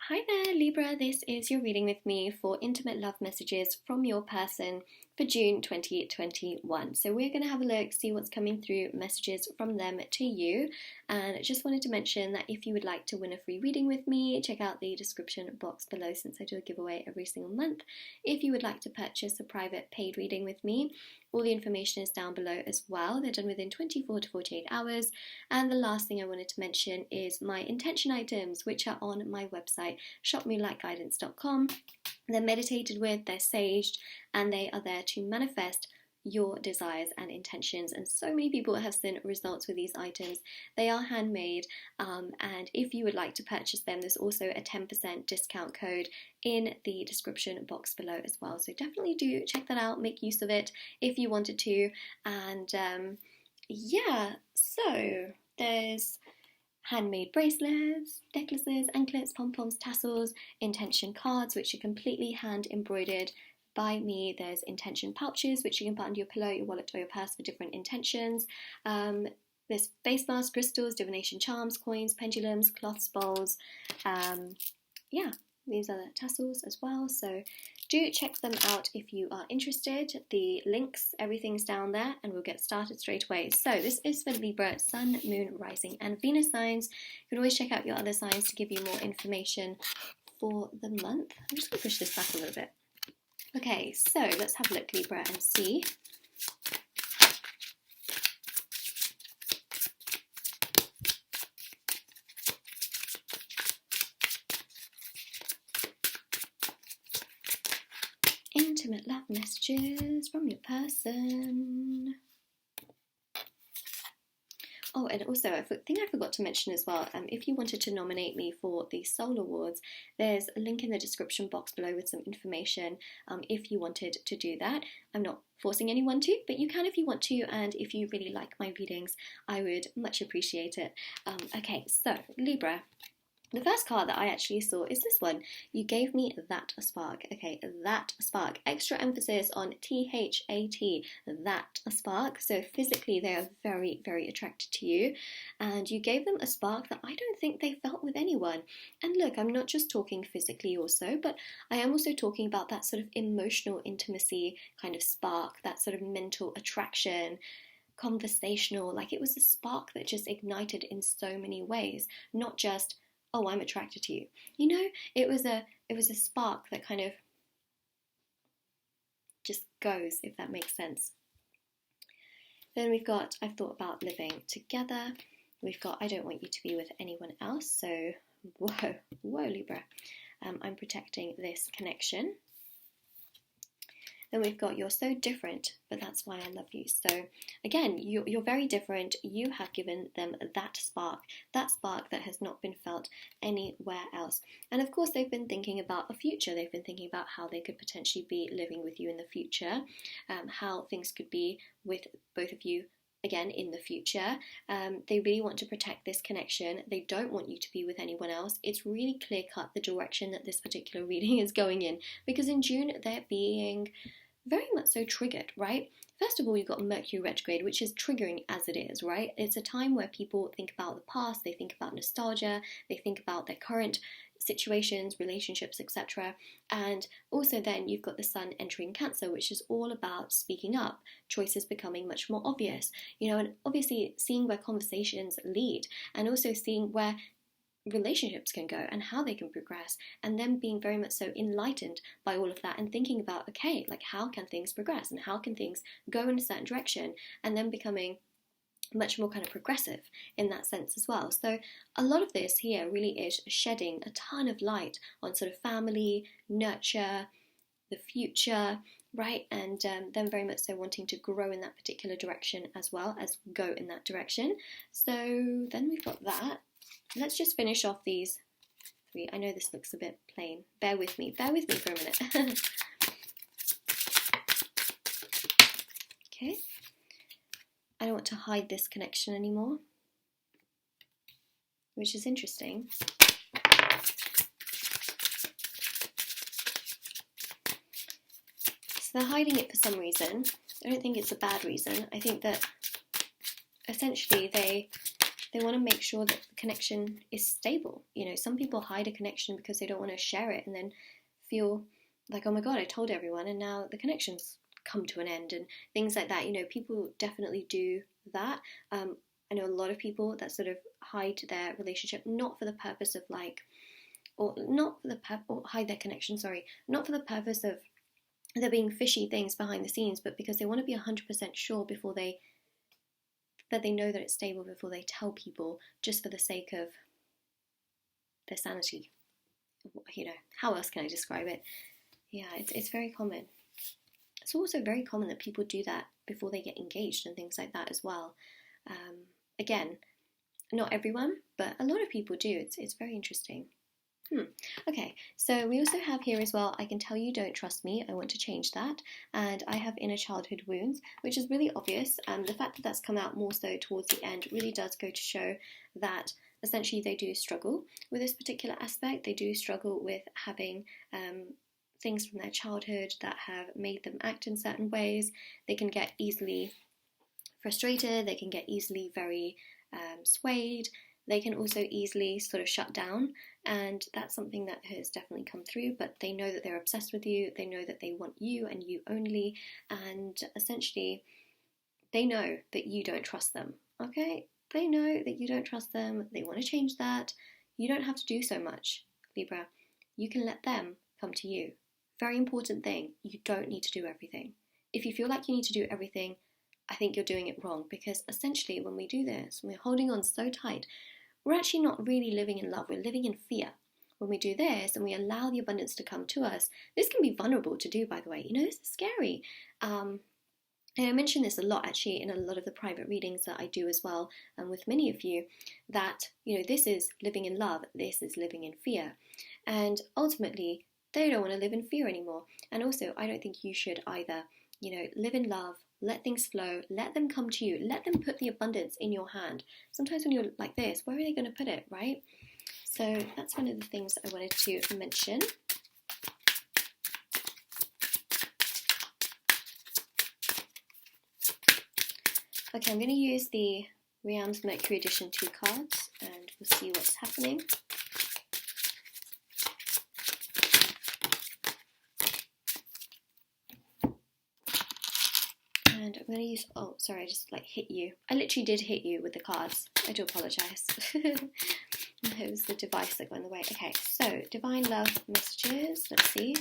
Hi there, Libra. This is your reading with me for intimate love messages from your person for June 2021. So we're going to have a look, see what's coming through, messages from them to you. And I just wanted to mention that if you would like to win a free reading with me, check out the description box below since I do a giveaway every single month. If you would like to purchase a private paid reading with me, all the information is down below as well. They're done within 24 to 48 hours. And the last thing I wanted to mention is my intention items, which are on my website, shopmoonlightguidance.com. They're meditated with, they're saged, and they are there to manifest your desires and intentions. And so many people have seen results with these items. They are handmade, and if you would like to purchase them, there's also a 10% discount code in the description box below as well. So definitely do check that out, make use of it if you wanted to. And yeah, so there's handmade bracelets, necklaces, anklets, pom-poms, tassels, intention cards, which are completely hand embroidered by me. There's intention pouches, which you can put under your pillow, your wallet, or your purse for different intentions. There's face masks, crystals, divination charms, coins, pendulums, cloths, bowls. Yeah, these are the tassels as well. So do check them out if you are interested. The links, everything's down there, and we'll get started straight away. So this is for Libra, Sun, Moon, Rising, and Venus signs. You can always check out your other signs to give you more information for the month. I'm just going to push this back a little bit. Okay, so let's have a look, Libra, and see. Intimate love messages from your person. Oh, and also, I think I forgot to mention as well, if you wanted to nominate me for the Soul Awards, there's a link in the description box below with some information if you wanted to do that. I'm not forcing anyone to, but you can if you want to, and if you really like my readings, I would much appreciate it. Okay, so Libra. The first card that I actually saw is this one. You gave me that spark. Okay, that spark. Extra emphasis on T-H-A-T, that spark. So physically they are very, very attracted to you. And you gave them a spark that I don't think they felt with anyone. And look, I'm not just talking physically also, but I am also talking about that sort of emotional intimacy kind of spark, that sort of mental attraction, conversational. Like it was a spark that just ignited in so many ways, not just, oh, I'm attracted to you. You know, it was a spark that kind of just goes, if that makes sense. Then we've got, I've thought about living together. We've got, I don't want you to be with anyone else. So, whoa, Libra. I'm protecting this connection. Then we've got, you're so different, but that's why I love you. So again, you're very different. You have given them that spark that has not been felt anywhere else. And of course, they've been thinking about a future. They've been thinking about how they could potentially be living with you in the future, how things could be with both of you again in the future. They really want to protect this connection. They don't want you to be with anyone else. It's really clear cut the direction that this particular reading is going in, because in June they're being very much so triggered, right? First of all, you've got Mercury retrograde, which is triggering as it is, right? It's a time where people think about the past, they think about nostalgia, they think about their current situations, relationships, etc. And also then you've got the Sun entering Cancer, which is all about speaking up, choices becoming much more obvious, you know, and obviously seeing where conversations lead, and also seeing where relationships can go and how they can progress, and then being very much so enlightened by all of that and thinking about, okay, like how can things progress and how can things go in a certain direction, and then becoming much more kind of progressive in that sense as well. So a lot of this here really is shedding a ton of light on sort of family, nurture, the future, right? And then very much so wanting to grow in that particular direction as well as go in that direction. So then we've got that. Let's just finish off these three. I know this looks a bit plain. Bear with me for a minute. Okay. I don't want to hide this connection anymore, which is interesting. So they're hiding it for some reason. I don't think it's a bad reason. I think that essentially they They want to make sure that the connection is stable. You know, some people hide a connection because they don't want to share it and then feel like, oh my God, I told everyone and now the connection's come to an end and things like that. You know, people definitely do that. I know a lot of people that sort of hide their relationship, not for the purpose of like, or hide their connection, sorry, not for the purpose of there being fishy things behind the scenes, but because they want to be 100% sure before that they know that it's stable before they tell people, just for the sake of their sanity. You know, how else can I describe it? Yeah, it's very common. It's also very common that people do that before they get engaged and things like that as well. Again, not everyone, but a lot of people do. It's very interesting. Okay, so we also have here as well, I can tell you don't trust me, I want to change that, and I have inner childhood wounds, which is really obvious. The fact that that's come out more so towards the end really does go to show that essentially they do struggle with this particular aspect. They do struggle with having things from their childhood that have made them act in certain ways. They can get easily frustrated, they can get easily very swayed. They can also easily sort of shut down, and that's something that has definitely come through, but they know that they're obsessed with you, they know that they want you and you only, and essentially they know that you don't trust them, okay? They know that you don't trust them, they want to change that. You don't have to do so much, Libra. You can let them come to you. Very important thing, you don't need to do everything. If you feel like you need to do everything, I think you're doing it wrong, because essentially when we do this, when we're holding on so tight, we're actually not really living in love, we're living in fear. When we do this and we allow the abundance to come to us, this can be vulnerable to do, by the way. You know, this is scary. And I mention this a lot actually in a lot of the private readings that I do as well, and with many of you, that, you know, this is living in love, this is living in fear. And ultimately, they don't want to live in fear anymore. And also, I don't think you should either. You know, live in love, let things flow, let them come to you, let them put the abundance in your hand. Sometimes when you're like this, where are they going to put it, right? So that's one of the things I wanted to mention. Okay, I'm going to use the Rianne's Mercury Edition 2 cards and we'll see what's happening. And I'm going to use, oh, sorry, I just like hit you. I literally did hit you with the cards. I do apologise. It was the device that got in the way. Okay, so Divine Love Messages. Let's see.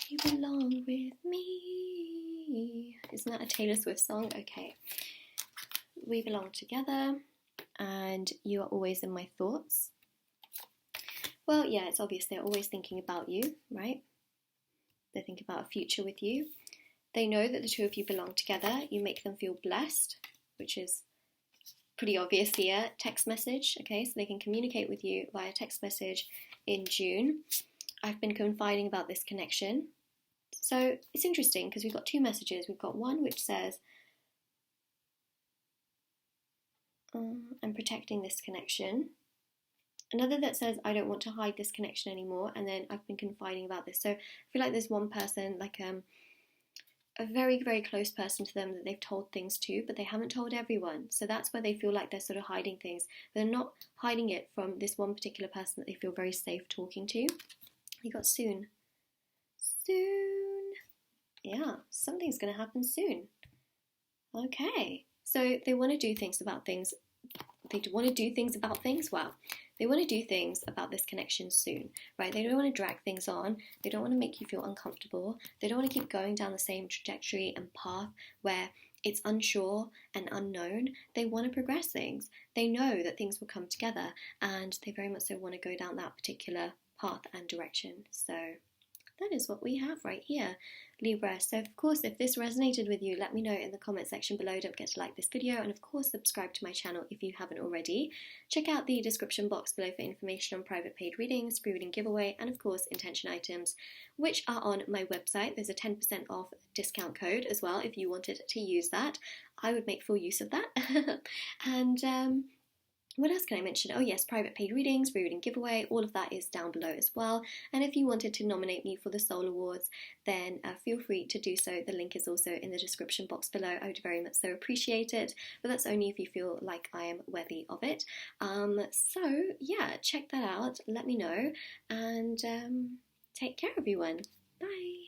You belong with me. Isn't that a Taylor Swift song? Okay. We belong together and you are always in my thoughts. Well, yeah, it's obvious they're always thinking about you, right? They think about a future with you. They know that the two of you belong together. You make them feel blessed, which is pretty obvious here. Text message, okay, so they can communicate with you via text message in June. I've been confiding about this connection. So it's interesting because we've got two messages. We've got one which says, I'm protecting this connection. Another that says, I don't want to hide this connection anymore. And then I've been confiding about this. So I feel like there's one person, like a very, very close person to them that they've told things to, but they haven't told everyone. So that's where they feel like they're sort of hiding things. They're not hiding it from this one particular person that they feel very safe talking to. You got soon. Soon. Yeah, something's going to happen soon. Okay. So they want to do things about things. They want to do things about things. Wow. They want to do things about this connection soon, right? They don't want to drag things on. They don't want to make you feel uncomfortable. They don't want to keep going down the same trajectory and path where it's unsure and unknown. They want to progress things. They know that things will come together and they very much so want to go down that particular path and direction. So that is what we have right here, Libra. So of course, if this resonated with you, let me know in the comment section below. Don't forget to like this video and of course subscribe to my channel if you haven't already. Check out the description box below for information on private paid readings, free reading giveaway, and of course intention items, which are on my website. There's a 10% off discount code as well if you wanted to use that. I would make full use of that. And what else can I mention? Oh yes, private paid readings, reading giveaway, all of that is down below as well. And if you wanted to nominate me for the Soul Awards, then feel free to do so. The link is also in the description box below. I would very much so appreciate it, but that's only if you feel like I am worthy of it. So yeah, check that out, let me know, and take care everyone. Bye.